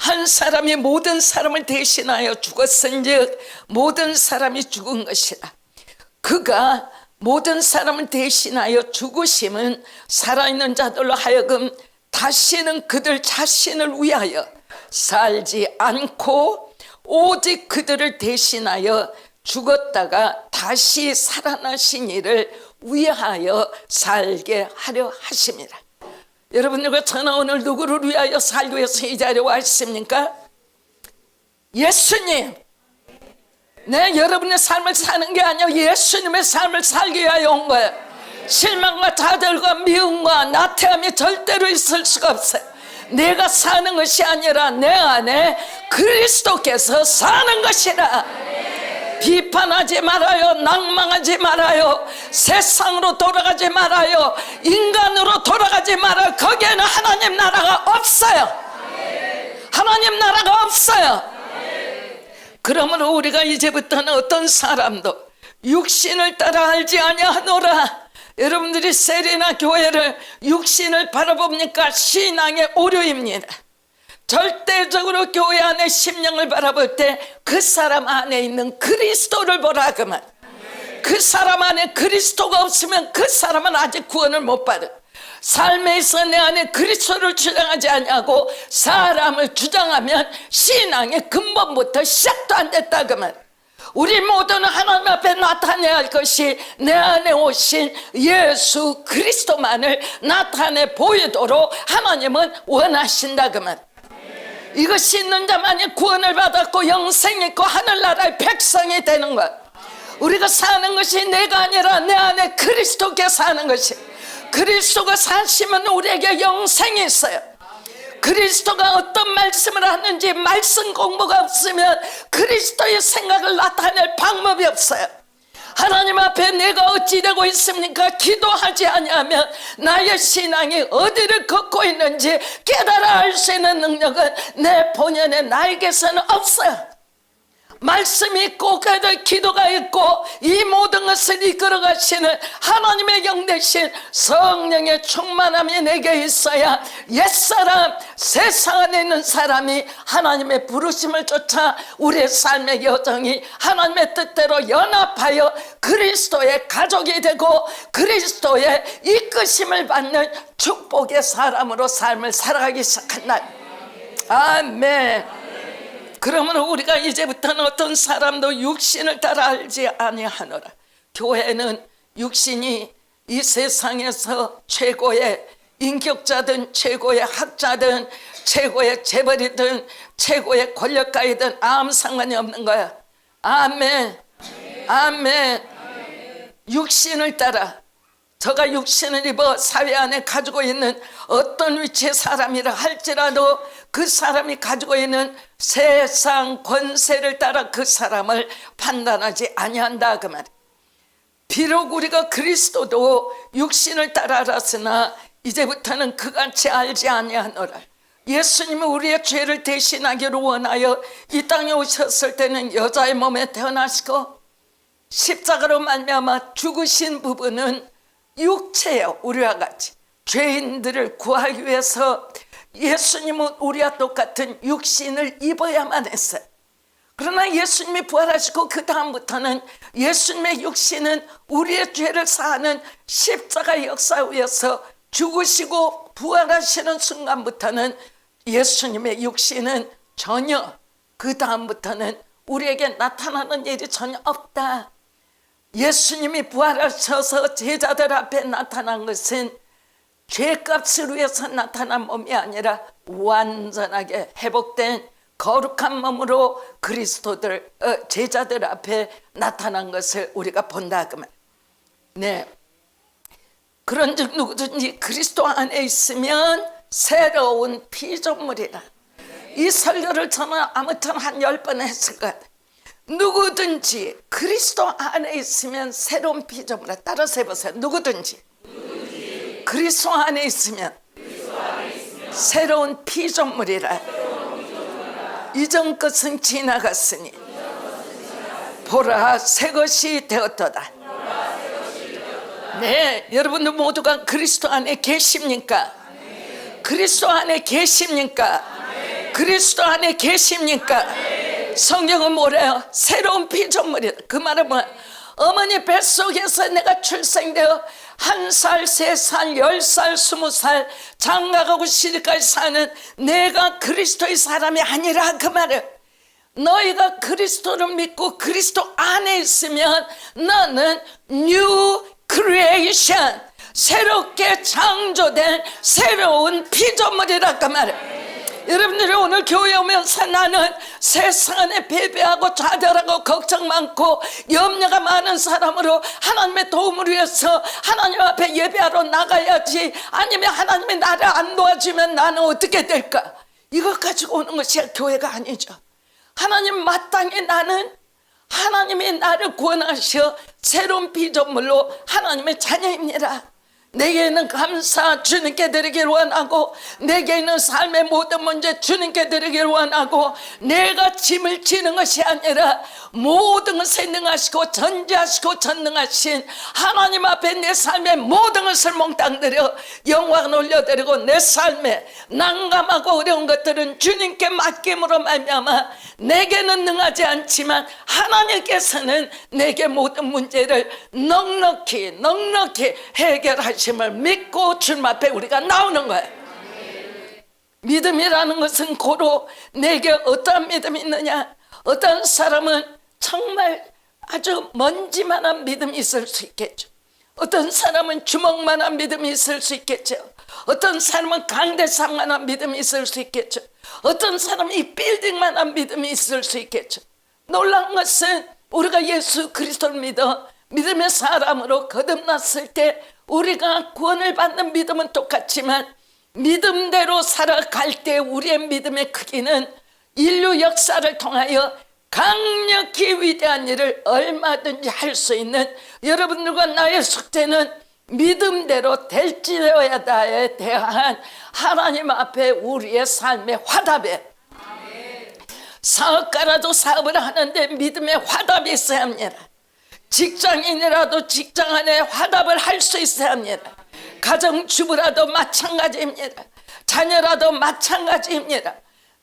한 사람이 모든 사람을 대신하여 죽었은즉 모든 사람이 죽은 것이라. 그가 모든 사람을 대신하여 죽으심은 살아있는 자들로 하여금 다시는 그들 자신을 위하여 살지 않고 오직 그들을 대신하여 죽었다가 다시 살아나신 이를 위하여 살게 하려 하심이라. 여러분들과 저는 오늘 누구를 위하여 살기 위해서 이 자리에 와 있습니까? 예수님. 네, 여러분의 삶을 사는 게 아니라 예수님의 삶을 살기 위하여 온 거예요. 실망과 좌절과 미움과 나태함이 절대로 있을 수가 없어요. 내가 사는 것이 아니라 내 안에 그리스도께서 사는 것이라. 비판하지 말아요. 낭망하지 말아요. 세상으로 돌아가지 말아요. 인간으로 돌아가지 말아요. 거기에는 하나님 나라가 없어요. 하나님 나라가 없어요. 그러므로 우리가 이제부터는 어떤 사람도 육신을 따라 알지 아니하노라. 여러분들이 세리나 교회를 육신을 바라봅니까? 신앙의 오류입니다. 절대적으로 교회 안에 심령을 바라볼 때 그 사람 안에 있는 그리스도를 보라 그만. 그 사람 안에 그리스도가 없으면 그 사람은 아직 구원을 못 받아. 삶에 있어 내 안에 그리스도를 주장하지 않냐고 사람을 주장하면 신앙의 근본부터 시작도 안 됐다 그만. 우리 모두는 하나님 앞에 나타내야 할 것이 내 안에 오신 예수 그리스도만을 나타내 보이도록 하나님은 원하신다 그만. 이것이 있는 자만이 구원을 받았고 영생이 있고 하늘나라의 백성이 되는 것. 우리가 사는 것이 내가 아니라 내 안에 그리스도께 사는 것이. 그리스도가 사시면 우리에게 영생이 있어요. 그리스도가 어떤 말씀을 하는지 말씀 공부가 없으면 그리스도의 생각을 나타낼 방법이 없어요. 하나님 앞에 내가 어찌 되고 있습니까? 기도하지 아니하면 나의 신앙이 어디를 걷고 있는지 깨달아 알 수 있는 능력은 내 본연의 나에게서는 없어요. 말씀이 있고 기도가 있고 이 모든 것을 이끌어 가시는 하나님의 영 대신 성령의 충만함이 내게 있어야 옛사람 세상 안에 있는 사람이 하나님의 부르심을 쫓아 우리의 삶의 여정이 하나님의 뜻대로 연합하여 그리스도의 가족이 되고 그리스도의 이끄심을 받는 축복의 사람으로 삶을 살아가기 시작한 날. 아멘. 그러므로 우리가 이제부터는 어떤 사람도 육신을 따라 알지 아니하노라. 교회는 육신이 이 세상에서 최고의 인격자든 최고의 학자든 최고의 재벌이든 최고의 권력가이든 아무 상관이 없는 거야. 아멘. 아멘. 육신을 따라 저가 육신을 입어 사회 안에 가지고 있는 어떤 위치의 사람이라 할지라도 그 사람이 가지고 있는 세상 권세를 따라 그 사람을 판단하지 아니한다 그 말이야. 비록 우리가 그리스도도 육신을 따라 알았으나 이제부터는 그같이 알지 아니하노라. 예수님이 우리의 죄를 대신하기로 원하여 이 땅에 오셨을 때는 여자의 몸에 태어나시고 십자가로 말미암아 죽으신 부분은 육체예요. 우리와 같이 죄인들을 구하기 위해서 예수님은 우리와 똑같은 육신을 입어야만 했어요. 그러나 예수님이 부활하시고 그 다음부터는 예수님의 육신은 우리의 죄를 사하는 십자가 역사 위에서 죽으시고 부활하시는 순간부터는 예수님의 육신은 전혀 그 다음부터는 우리에게 나타나는 일이 전혀 없다. 예수님이 부활하셔서 제자들 앞에 나타난 것은 죄값을 위해서 나타난 몸이 아니라 완전하게 회복된 거룩한 몸으로 그리스도들 제자들 앞에 나타난 것을 우리가 본다 그 말. 네. 그런즉 누구든지 그리스도 안에 있으면 새로운 피조물이라. 이 설교를 저는 아무튼 한 10번 했을 것 같아요. 누구든지 그리스도 안에 있으면 새로운 피조물이라. 따라서 해보세요. 누구든지 그리스도 안에 있으면 새로운 피조물이라. 이전 것은 지나갔으니 보라 새 것이 되었도다. 네, 여러분들 모두가 그리스도 안에 계십니까? 그리스도 안에 계십니까? 그리스도 안에 계십니까? 성경은 뭐래요? 새로운 피조물이다. 그 말은 뭐야? 어머니 뱃속에서 내가 출생되어 1살, 3살, 10살, 20살 장가가고 시집까지 사는 내가 그리스도의 사람이 아니라 그 말이에요. 너희가 그리스도를 믿고 그리스도 안에 있으면 너는 New Creation, 새롭게 창조된 새로운 피조물이라 그 말이에요. 여러분들이 오늘 교회 오면서 나는 세상 안에 배배하고 좌절하고 걱정 많고 염려가 많은 사람으로 하나님의 도움을 위해서 하나님 앞에 예배하러 나가야지, 아니면 하나님이 나를 안 도와주면 나는 어떻게 될까, 이것 가지고 오는 것이 교회가 아니죠. 하나님 마땅히 나는 하나님이 나를 구원하셔 새로운 피조물로 하나님의 자녀입니다. 내게는 감사 주님께 드리기를 원하고, 내게 있는 삶의 모든 문제 주님께 드리기를 원하고, 내가 짐을 지는 것이 아니라 모든 것에 능하시고 전지하시고 전능하신 하나님 앞에 내 삶의 모든 것을 몽땅 드려 영광을 올려드리고, 내 삶에 난감하고 어려운 것들은 주님께 맡김으로 말미암아 내게는 능하지 않지만 하나님께서는 내게 모든 문제를 넉넉히 해결하심을 믿고 주님 앞에 우리가 나오는 거예요. 믿음이라는 것은 고로 내게 어떠한 믿음이 있느냐. 어떤 사람은 정말 아주 먼지만한 믿음이 있을 수 있겠죠. 어떤 사람은 주먹만한 믿음이 있을 수 있겠죠. 어떤 사람은 강대상만한 믿음이 있을 수 있겠죠. 어떤 사람은 이 빌딩만한 믿음이 있을 수 있겠죠. 놀라운 것은 우리가 예수 그리스도를 믿어 믿음의 사람으로 거듭났을 때 우리가 구원을 받는 믿음은 똑같지만 믿음대로 살아갈 때 우리의 믿음의 크기는 인류 역사를 통하여 강력히 위대한 일을 얼마든지 할 수 있는, 여러분들과 나의 숙제는 믿음대로 될지어야다에 대한 하나님 앞에 우리의 삶의 화답에, 사업가라도 사업을 하는데 믿음의 화답이 있어야 합니다. 직장인이라도 직장 안에 화답을 할 수 있어야 합니다. 가정주부라도 마찬가지입니다. 자녀라도 마찬가지입니다.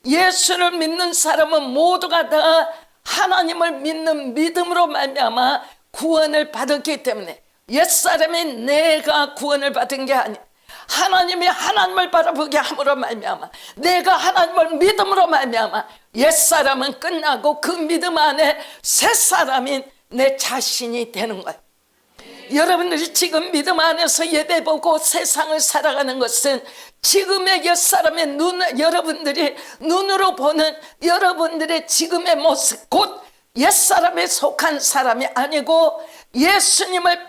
예수를 믿는 사람은 모두가 다 하나님을 믿는 믿음으로 말미암아 구원을 받았기 때문에, 옛사람이 내가 구원을 받은 게 아니야. 하나님이 하나님을 바라보게 함으로 말미암아 내가 하나님을 믿음으로 말미암아 옛사람은 끝나고 그 믿음 안에 새사람인 내 자신이 되는 거예요. 여러분들이 지금 믿음 안에서 예배 보고 세상을 살아가는 것은 지금의 옛사람의 여러분들이 눈으로 보는 여러분들의 지금의 모습, 곧 옛사람에 속한 사람이 아니고 예수님을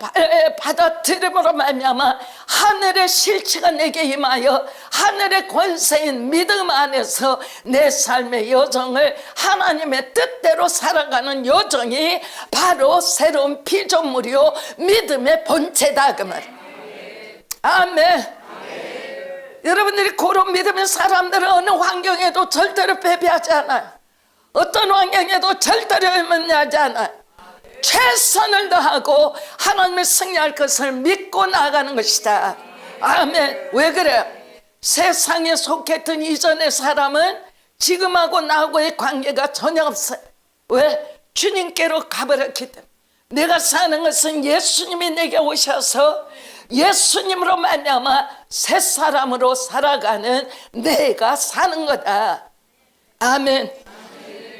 받아들임으로 말미암아 하늘의 실체가 내게 임하여 하늘의 권세인 믿음 안에서 내 삶의 여정을 하나님의 뜻대로 살아가는 여정이 바로 새로운 피조물이요 믿음의 본체다 그 말이에요. 아멘. 여러분들이 그런 믿음의 사람들은 어느 환경에도 절대로 패배하지 않아요. 어떤 환경에도 절대로 연연하지 않아요. 최선을 다하고 하나님의 승리할 것을 믿고 나가는 것이다. 아멘. 왜 그래요? 세상에 속했던 이전의 사람은 지금하고 나하고의 관계가 전혀 없어요. 왜? 주님께로 가버렸기 때문에. 내가 사는 것은 예수님이 내게 오셔서 예수님으로 말미암아 새 사람으로 살아가는 내가 사는 거다. 아멘.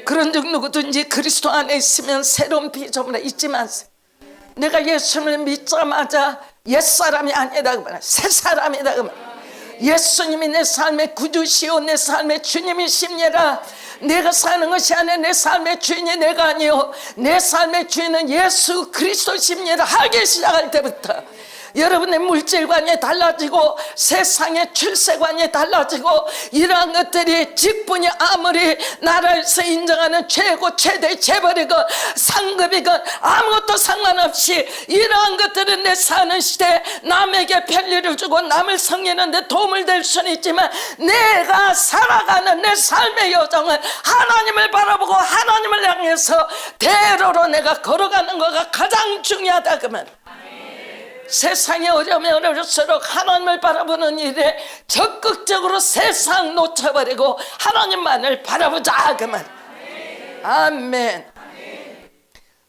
그런즉 누구든지 그리스도 안에 있으면 새로운 피조물이라. 잊지 마세요. 내가 예수님을 믿자마자 옛사람이 아니다 그 말이야. 새 사람이다 그 말이야. 예수님이 내 삶의 구주시오 내 삶의 주님이십니다. 내가 사는 것이 아니라 내 삶의 주인이 내가 아니요 내 삶의 주인은 예수 그리스도십니다 하기 시작할 때부터 여러분의 물질관이 달라지고 세상의 출세관이 달라지고 이러한 것들이 직분이 아무리 나라에서 인정하는 최고 최대 재벌이건 상급이건 아무것도 상관없이 이러한 것들은 내 사는 시대에 남에게 편리를 주고 남을 섬기는 데 도움을 될 수는 있지만 내가 살아가는 내 삶의 여정은 하나님을 바라보고 하나님을 향해서 대로로 내가 걸어가는 거가 가장 중요하다 그 말. 세상이 어려우면 어려울수록 하나님을 바라보는 일에 적극적으로 세상 놓쳐버리고 하나님만을 바라보자 그 말. 아멘.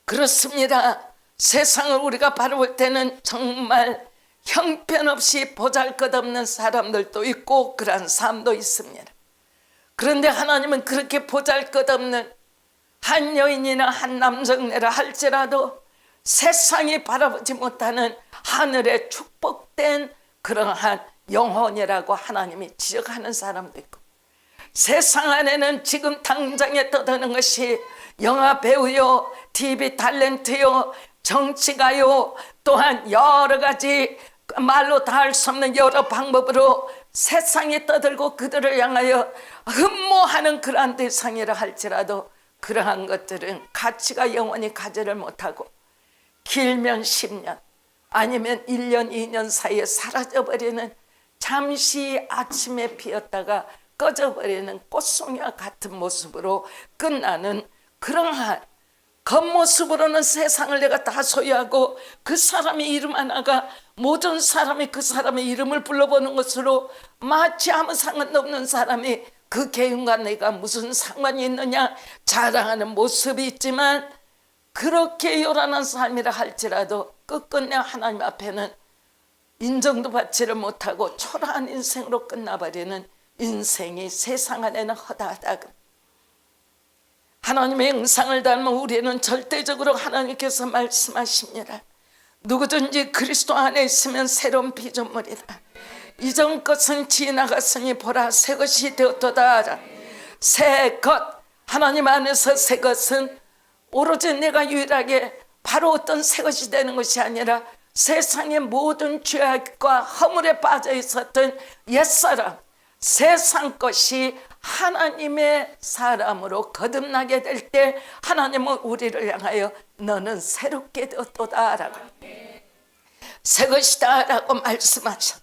그렇습니다. 세상을 우리가 바라볼 때는 정말 형편없이 보잘것없는 사람들도 있고 그런 삶도 있습니다. 그런데 하나님은 그렇게 보잘것없는 한 여인이나 한 남성네라 할지라도 세상이 바라보지 못하는 하늘의 축복된 그러한 영혼이라고 하나님이 지적하는 사람도 있고, 세상 안에는 지금 당장에 떠드는 것이 영화 배우요, TV 탤런트요, 정치가요, 또한 여러 가지 말로 다 할 수 없는 여러 방법으로 세상에 떠들고 그들을 향하여 흠모하는 그러한 대상이라 할지라도 그러한 것들은 가치가 영원히 가지를 못하고 길면 10년 아니면 1년 2년 사이에 사라져버리는, 잠시 아침에 피었다가 꺼져버리는 꽃송이와 같은 모습으로 끝나는 그러한, 겉모습으로는 세상을 내가 다 소유하고 그 사람의 이름 하나가 모든 사람이 그 사람의 이름을 불러보는 것으로 마치 아무 상관도 없는 사람이 그 개인과 내가 무슨 상관이 있느냐 자랑하는 모습이 있지만, 그렇게 요란한 삶이라 할지라도 끝끝내 하나님 앞에는 인정도 받지를 못하고 초라한 인생으로 끝나버리는 인생이 세상 안에는 허다하다. 하나님의 형상을 닮은 우리는 절대적으로 하나님께서 말씀하십니다. 누구든지 그리스도 안에 있으면 새로운 피조물이다. 이전 것은 지나갔으니 보라 새 것이 되었도다. 새 것, 하나님 안에서 새 것은 오로지 내가 유일하게 바로 어떤 새 것이 되는 것이 아니라 세상의 모든 죄악과 허물에 빠져 있었던 옛사람, 세상 것이 하나님의 사람으로 거듭나게 될 때 하나님은 우리를 향하여 너는 새롭게 되었도다 라고, 새 것이다 라고 말씀하셔.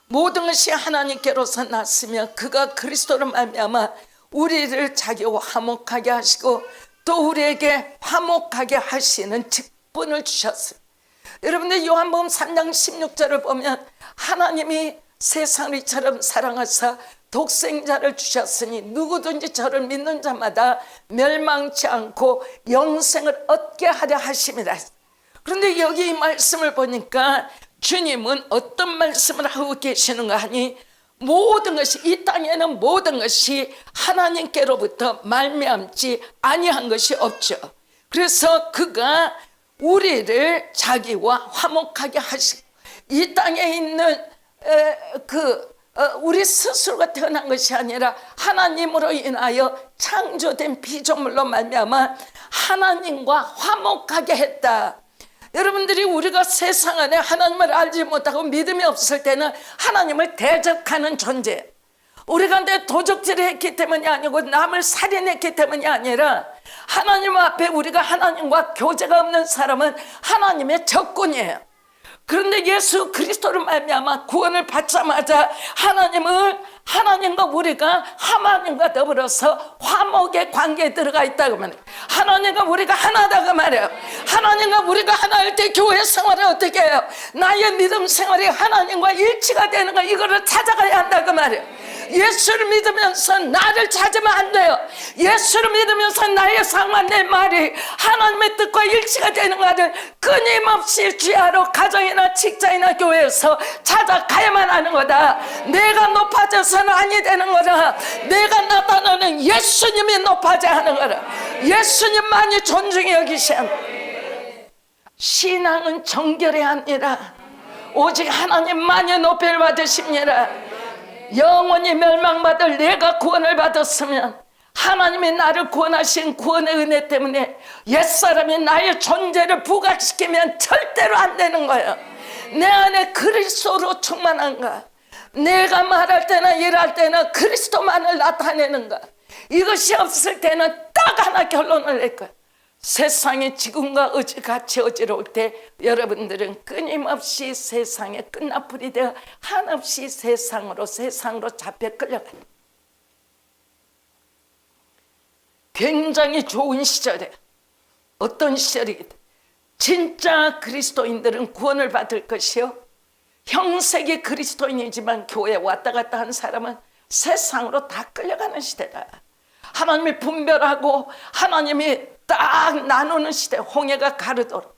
모든 것이 하나님께로서 났으며 그가 그리스도로 말미암아 우리를 자기와 화목하게 하시고 또 우리에게 화목하게 하시는 직분을 주셨어요. 여러분들 요한복음 3장 16절을 보면 하나님이 세상을 이처럼 사랑하사 독생자를 주셨으니 누구든지 저를 믿는 자마다 멸망치 않고 영생을 얻게 하려 하심이라. 그런데 여기 이 말씀을 보니까 주님은 어떤 말씀을 하고 계시는가 하니, 모든 것이, 이 땅에는 모든 것이 하나님께로부터 말미암지 아니한 것이 없죠. 그래서 그가 우리를 자기와 화목하게 하시고, 이 땅에 있는 우리 스스로가 태어난 것이 아니라 하나님으로 인하여 창조된 피조물로 말미암아 하나님과 화목하게 했다. 여러분들이 우리가 세상 안에 하나님을 알지 못하고 믿음이 없을 때는 하나님을 대적하는 존재, 우리가 내 도적질을 했기 때문이 아니고 남을 살인했기 때문이 아니라 하나님 앞에 우리가 하나님과 교제가 없는 사람은 하나님의 적군이에요. 그런데 예수 그리스도를 말미암아 구원을 받자마자 하나님은 하나님과 우리가 하나님과 더불어서 화목의 관계에 들어가 있다고 말해요. 하나님과 우리가 하나다고 말해요. 하나님과 우리가 하나일 때 교회 생활을 어떻게 해요? 나의 믿음 생활이 하나님과 일치가 되는 거, 이거를 찾아가야 한다고 말해요. 예수를 믿으면서 나를 찾으면 안 돼요. 예수를 믿으면서 나의 삶과 내 말이 하나님의 뜻과 일치가 되는 것을 끊임없이 주야로 가정이나 직장이나 교회에서 찾아가야만 하는 거다. 내가 높아져서는 아니 되는 거다. 내가 나타나는 예수님이 높아져야 하는 거다. 예수님만이 존중히 여기셔야 한다. 신앙은 정결이 아니라 오직 하나님만이 높이를 받으십니다. 영원히 멸망받을 내가 구원을 받았으면 하나님이 나를 구원하신 구원의 은혜 때문에 옛사람이 나의 존재를 부각시키면 절대로 안 되는 거예요. 내 안에 그리스도로 충만한가, 내가 말할 때나 일할 때나 그리스도만을 나타내는가, 이것이 없을 때는 딱 하나 결론을 낼 거예요. 세상이 지금과 같이 어지러울 때 여러분들은 끊임없이 세상에 끝나풀이 되어 한없이 세상으로 잡혀 끌려가요. 굉장히 좋은 시절에, 어떤 시절이겠다, 진짜 그리스도인들은 구원을 받을 것이요, 형색의 그리스도인이지만 교회에 왔다 갔다 한 사람은 세상으로 다 끌려가는 시대다. 하나님이 분별하고 하나님이 딱 나누는 시대, 홍해가 가르도록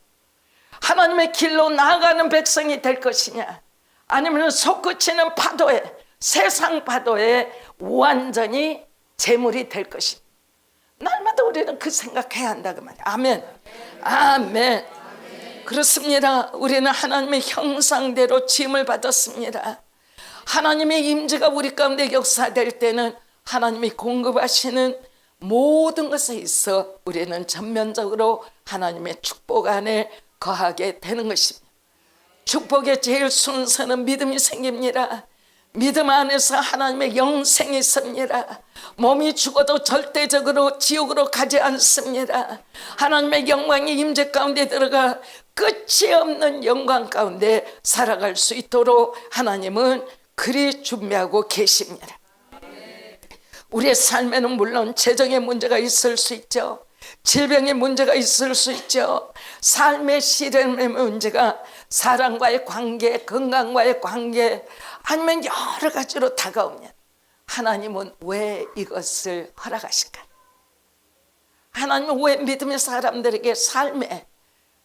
하나님의 길로 나아가는 백성이 될 것이냐, 아니면 솟구치는 파도에, 세상 파도에 완전히 제물이 될 것이냐. 날마다 우리는 그 생각해야 한다 그 말이야. 아멘. 아멘. 그렇습니다. 우리는 하나님의 형상대로 지음을 받았습니다. 하나님의 임재가 우리 가운데 역사될 때는 하나님이 공급하시는 모든 것에 있어 우리는 전면적으로 하나님의 축복 안에 거하게 되는 것입니다. 축복의 제일 순서는 믿음이 생깁니다. 믿음 안에서 하나님의 영생이 있습니다. 몸이 죽어도 절대적으로 지옥으로 가지 않습니다. 하나님의 영광이 임재 가운데 들어가 끝이 없는 영광 가운데 살아갈 수 있도록 하나님은 그리 준비하고 계십니다. 우리의 삶에는 물론 재정의 문제가 있을 수 있죠. 질병의 문제가 있을 수 있죠. 삶의 시련의 문제가, 사람과의 관계, 건강과의 관계, 아니면 여러 가지로 다가오면 하나님은 왜 이것을 허락하실까? 하나님은 왜 믿음의 사람들에게 삶의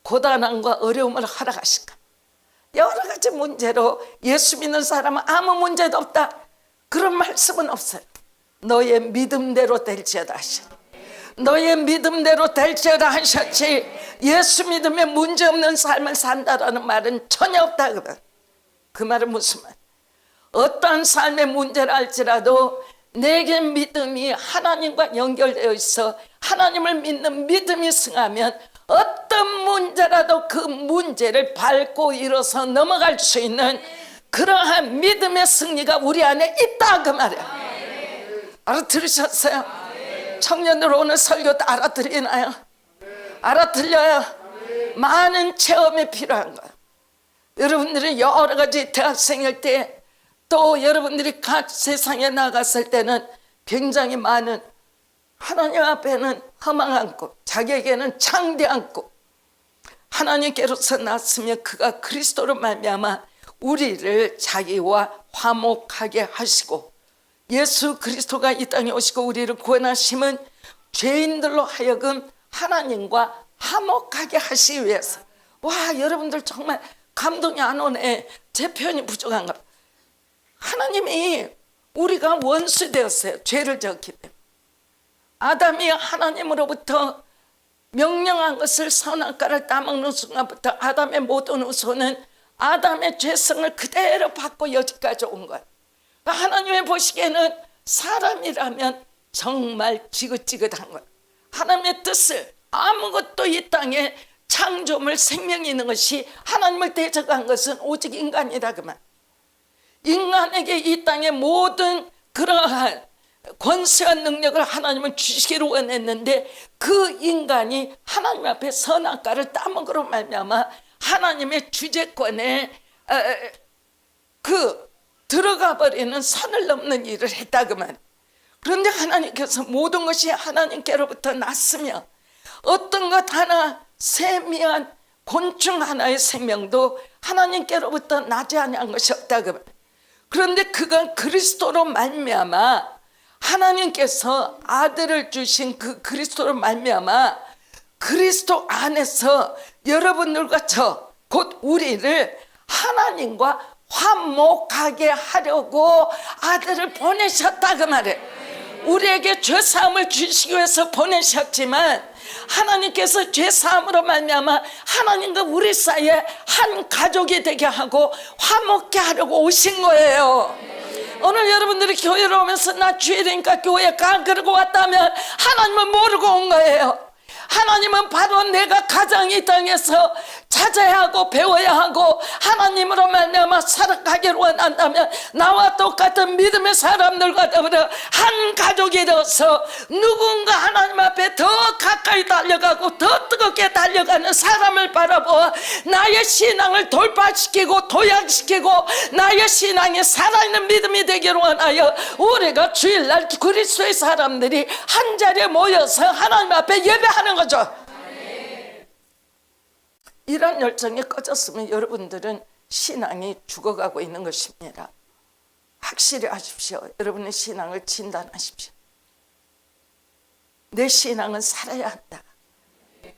고단함과 어려움을 허락하실까? 여러 가지 문제로 예수 믿는 사람은 아무 문제도 없다, 그런 말씀은 없어요. 너의 믿음대로 될지어다 하셨. 너의 믿음대로 될지어다 하셨지, 예수 믿으면 문제없는 삶을 산다라는 말은 전혀 없다. 그 말은 무슨 말? 어떠한 삶의 문제를 할지라도 내게 믿음이 하나님과 연결되어 있어 하나님을 믿는 믿음이 승하면 어떤 문제라도 그 문제를 밟고 일어서 넘어갈 수 있는 그러한 믿음의 승리가 우리 안에 있다 그 말이야. 알아들으셨어요? 청년들 오늘 설교 다 알아들리나요? 알아들려요? 많은 체험이 필요한 거예요. 여러분들이 여러 가지 대학생일 때, 또 여러분들이 각 세상에 나갔을 때는 굉장히 많은, 하나님 앞에는 허망한 꿈, 자기에게는 창대한 꿈, 하나님께로서 났으면 그가 그리스도로 말미암아 우리를 자기와 화목하게 하시고, 예수 그리스도가 이 땅에 오시고 우리를 구원하심은 죄인들로 하여금 하나님과 화목하게 하시기 위해서. 와, 여러분들 정말 감동이 안 오네. 제 표현이 부족한가? 하나님이 우리가 원수 되었어요. 죄를 지었기 때문에. 아담이 하나님으로부터 명령한 것을 선악과를 따먹는 순간부터 아담의 모든 후손은 아담의 죄성을 그대로 받고 여기까지 온 거예요. 하나님이 보시기에는 사람이라면 정말 지긋지긋한 거예요. 하나님의 뜻을, 아무것도 이 땅에 창조물, 생명이 있는 것이 하나님을 대적한 것은 오직 인간이다 그 말. 인간에게 이 땅의 모든 그러한 권세와 능력을 하나님은 주시기를 원했는데, 그 인간이 하나님 앞에 선악과를 따먹으로 말미암아 하나님의 주재권에 들어가 버리는, 선을 넘는 일을 했다 그 말. 그런데 하나님께서 모든 것이 하나님께로부터 났으며 어떤 것 하나, 세미한 곤충 하나의 생명도 하나님께로부터 나지 아니한 것이 없다 그 말. 그런데 그가 그리스도로 말미암아 하나님께서 아들을 주신 그 그리스도로 말미암아 그리스도 안에서 여러분들과 저 곧 우리를 하나님과 화목하게 하려고 아들을 보내셨다 그 말이에요. 우리에게 죄사함을 주시기 위해서 보내셨지만 하나님께서 죄사함으로 말미암아 하나님과 우리 사이에 한 가족이 되게 하고 화목케 하려고 오신 거예요. 오늘 여러분들이 교회로 오면서 나 주일이니까 교회에 가 그러고 왔다면 하나님은 모르고 온 거예요. 하나님은 바로 내가 가장 이 땅에서 찾아야 하고 배워야 하고 하나님으로 말미암아 살아가기를 원한다면 나와 똑같은 믿음의 사람들과 더불어 한 가족이 되어서 누군가 하나님 앞에 더 가까이 달려가고 더 뜨겁게 달려가는 사람을 바라보아 나의 신앙을 돌파시키고 도약시키고 나의 신앙이 살아있는 믿음이 되기를 원하여 우리가 주일날 그리스도의 사람들이 한 자리에 모여서 하나님 앞에 예배하는 거죠. 이런 열정이 꺼졌으면 여러분들은 신앙이 죽어가고 있는 것입니다. 확실히 하십시오. 여러분의 신앙을 진단하십시오. 내 신앙은 살아야 한다.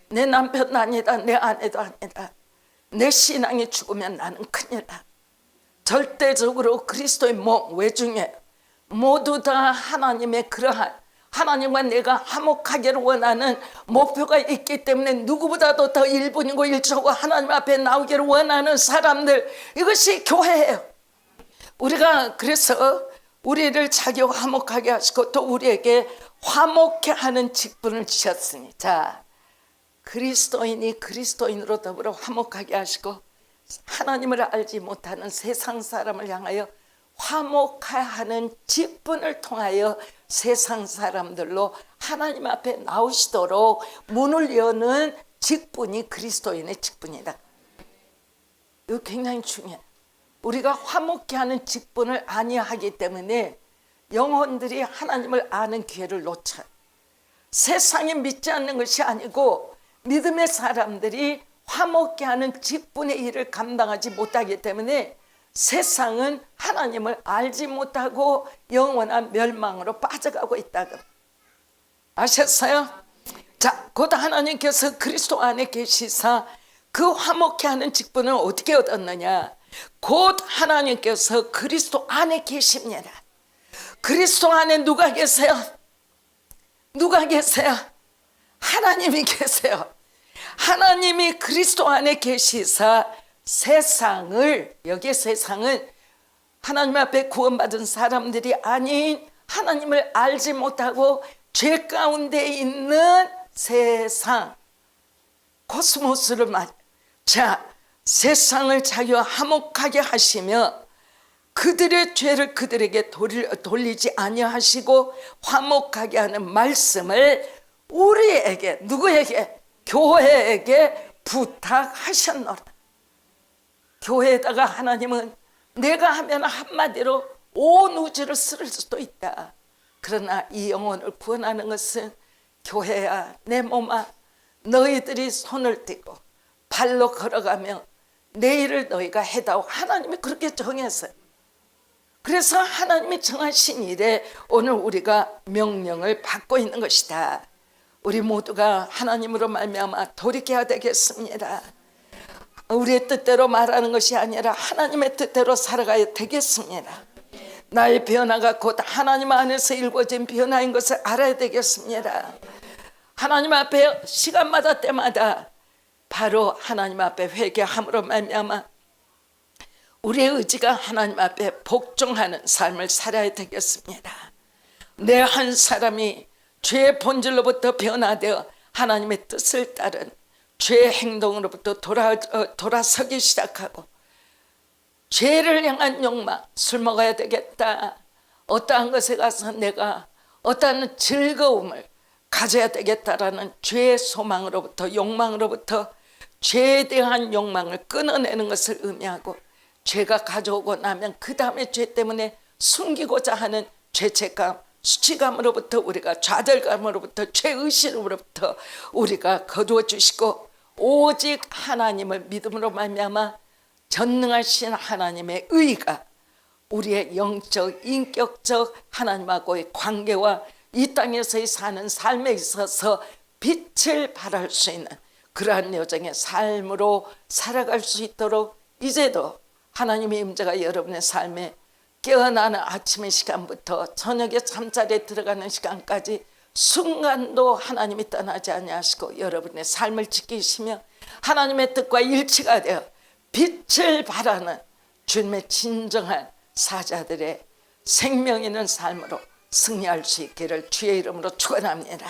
내 남편도 아니다. 내 아내도 아니다. 내 신앙이 죽으면 나는 큰일 나. 절대적으로 그리스도의 몸 외중에 모두 다 하나님의 그러한 하나님과 내가 화목하기를 원하는 목표가 있기 때문에 누구보다도 더 1분이고 1초고 하나님 앞에 나오기를 원하는 사람들, 이것이 교회예요. 우리가 그래서 우리를 자기와 화목하게 하시고 또 우리에게 화목해 하는 직분을 주셨으니, 자, 그리스도인이 그리스도인으로 더불어 화목하게 하시고 하나님을 알지 못하는 세상 사람을 향하여 화목하는 직분을 통하여 세상 사람들로 하나님 앞에 나오시도록 문을 여는 직분이 그리스도인의 직분이다. 이거 굉장히 중요해요. 우리가 화목케 하는 직분을 아니하기 때문에 영혼들이 하나님을 아는 기회를 놓쳐요. 세상이 믿지 않는 것이 아니고 믿음의 사람들이 화목케 하는 직분의 일을 감당하지 못하기 때문에 세상은 하나님을 알지 못하고 영원한 멸망으로 빠져가고 있다. 아셨어요? 자, 곧 하나님께서 그리스도 안에 계시사 그 화목케 하는 직분을 어떻게 얻었느냐? 곧 하나님께서 그리스도 안에 계십니다. 그리스도 안에 누가 계세요? 누가 계세요? 하나님이 계세요. 하나님이 그리스도 안에 계시사 세상을, 여기 세상은 하나님 앞에 구원받은 사람들이 아닌 하나님을 알지 못하고 죄 가운데 있는 세상, 코스모스를 맞. 자, 세상을 자기와 화목하게 하시며 그들의 죄를 그들에게 돌리지 아니하시고 화목하게 하는 말씀을 우리에게, 누구에게? 교회에게 부탁하셨노라. 교회에다가 하나님은 내가 하면 한마디로 온 우주를 쓸 수도 있다. 그러나 이 영혼을 구원하는 것은 교회야, 내 몸아, 너희들이 손을 떼고 발로 걸어가며 내 일을 너희가 해다오. 하나님이 그렇게 정했어요. 그래서 하나님이 정하신 일에 오늘 우리가 명령을 받고 있는 것이다. 우리 모두가 하나님으로 말미암아 돌이켜야 되겠습니다. 우리의 뜻대로 말하는 것이 아니라 하나님의 뜻대로 살아가야 되겠습니다. 나의 변화가 곧 하나님 안에서 일궈진 변화인 것을 알아야 되겠습니다. 하나님 앞에 시간마다 때마다 바로 하나님 앞에 회개함으로 말미암아 우리의 의지가 하나님 앞에 복종하는 삶을 살아야 되겠습니다. 내 한 사람이 죄의 본질로부터 변화되어 하나님의 뜻을 따른 죄의 행동으로부터 돌아서기 시작하고 죄를 향한 욕망, 술 먹어야 되겠다, 어떠한 것에 가서 내가 어떠한 즐거움을 가져야 되겠다라는 죄의 소망으로부터, 욕망으로부터 죄에 대한 욕망을 끊어내는 것을 의미하고, 죄가 가져오고 나면 그 다음에 죄 때문에 숨기고자 하는 죄책감, 수치감으로부터 우리가, 좌절감으로부터, 죄의식으로부터 우리가 거두어 주시고 오직 하나님을 믿음으로 말미암아 전능하신 하나님의 의가 우리의 영적, 인격적 하나님하고의 관계와 이 땅에서의 사는 삶에 있어서 빛을 발할 수 있는 그러한 여정의 삶으로 살아갈 수 있도록 이제도 하나님의 임재가 여러분의 삶에 깨어나는 아침의 시간부터 저녁에 잠자리에 들어가는 시간까지 순간도 하나님이 떠나지 아니하시고 여러분의 삶을 지키시며 하나님의 뜻과 일치가 되어 빛을 발하는 주님의 진정한 사자들의 생명 있는 삶으로 승리할 수 있기를 주의 이름으로 축원합니다.